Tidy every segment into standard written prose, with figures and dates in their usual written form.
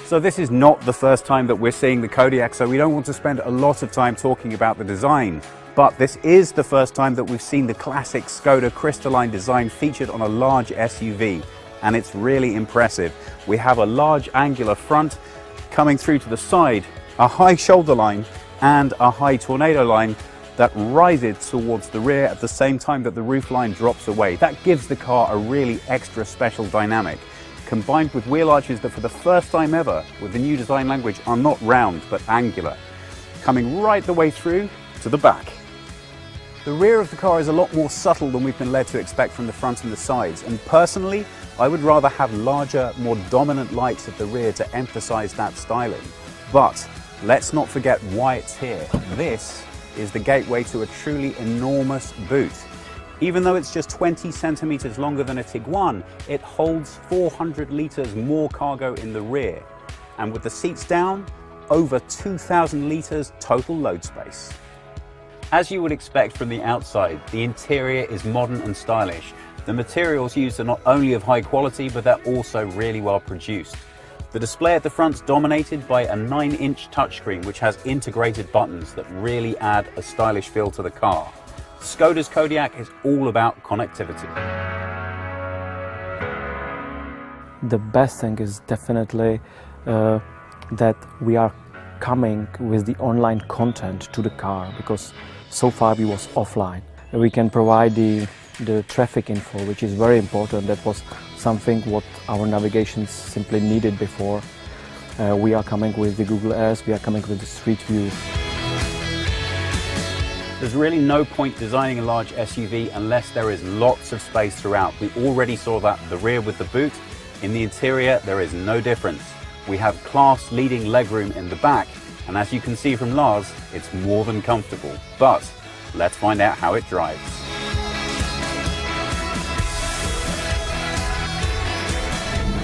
So this is not the first time that we're seeing the Kodiaq, so we don't want to spend a lot of time talking about the design. But this is the first time that we've seen the classic Skoda crystalline design featured on a large SUV, and it's really impressive. We have a large angular front coming through to the side, a high shoulder line and a high tornado line that rises towards the rear at the same time that the roof line drops away. That gives the car a really extra special dynamic, combined with wheel arches that for the first time ever with the new design language are not round but angular, coming right the way through to the back. The rear of the car is a lot more subtle than we've been led to expect from the front and the sides, and personally I would rather have larger, more dominant lights at the rear to emphasize that styling. But let's not forget why it's here. This is the gateway to a truly enormous boot. Even though it's just 20 centimeters longer than a Tiguan, it holds 400 liters more cargo in the rear. And with the seats down, over 2,000 liters total load space. As you would expect from the outside, the interior is modern and stylish. The materials used are not only of high quality, but they're also really well produced. The display at the front is dominated by a 9-inch touchscreen which has integrated buttons that really add a stylish feel to the car. Skoda's Kodiaq is all about connectivity. The best thing is definitely that we are coming with the online content to the car, because so far we was offline. We can provide the traffic info, which is very important. That was something what our navigation simply needed before. We are coming with the Google Earth, we are coming with the Street View. There's really no point designing a large SUV unless there is lots of space throughout. We already saw that at the rear with the boot. In the interior, there is no difference. We have class-leading legroom in the back, and as you can see from Lars, it's more than comfortable. But let's find out how it drives.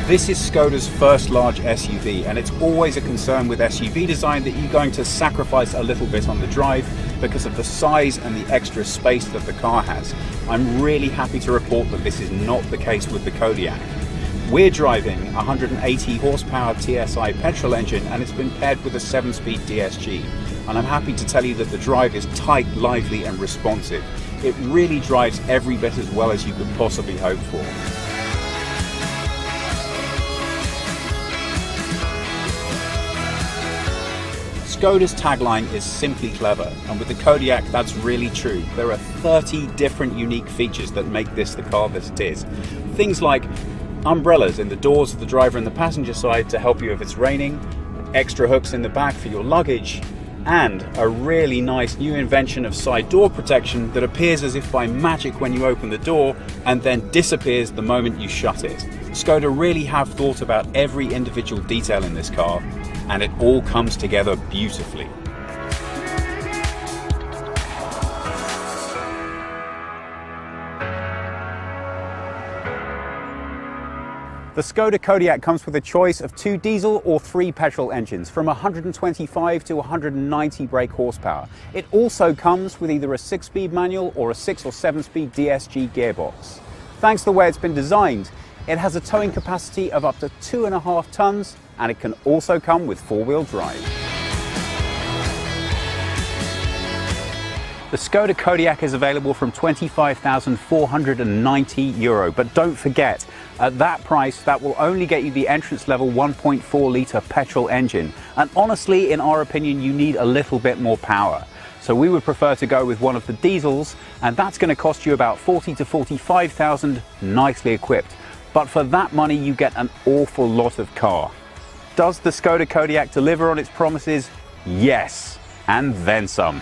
This is Skoda's first large SUV, and it's always a concern with SUV design that you're going to sacrifice a little bit on the drive because of the size and the extra space that the car has. I'm really happy to report that this is not the case with the Kodiaq. We're driving a 180 horsepower TSI petrol engine, and it's been paired with a 7-speed DSG. And I'm happy to tell you that the drive is tight, lively and responsive. It really drives every bit as well as you could possibly hope for. Skoda's tagline is simply clever, and with the Kodiaq that's really true. There are 30 different unique features that make this the car that it is. Things like umbrellas in the doors of the driver and the passenger side to help you if it's raining, extra hooks in the back for your luggage, and a really nice new invention of side door protection that appears as if by magic when you open the door and then disappears the moment you shut it. Skoda really have thought about every individual detail in this car, and it all comes together beautifully. The Skoda Kodiaq comes with a choice of 2 diesel or 3 petrol engines from 125 to 190 brake horsepower. It also comes with either a 6-speed manual or a 6 or 7-speed DSG gearbox. Thanks to the way it's been designed, it has a towing capacity of up to 2.5 tons, and it can also come with 4-wheel drive. The Skoda Kodiaq is available from €25,490, but don't forget, at that price, that will only get you the entrance level 1.4 litre petrol engine. And honestly, in our opinion, you need a little bit more power. So we would prefer to go with one of the diesels, and that's going to cost you about 40 to 45,000, nicely equipped. But for that money, you get an awful lot of car. Does the Skoda Kodiaq deliver on its promises? Yes, and then some.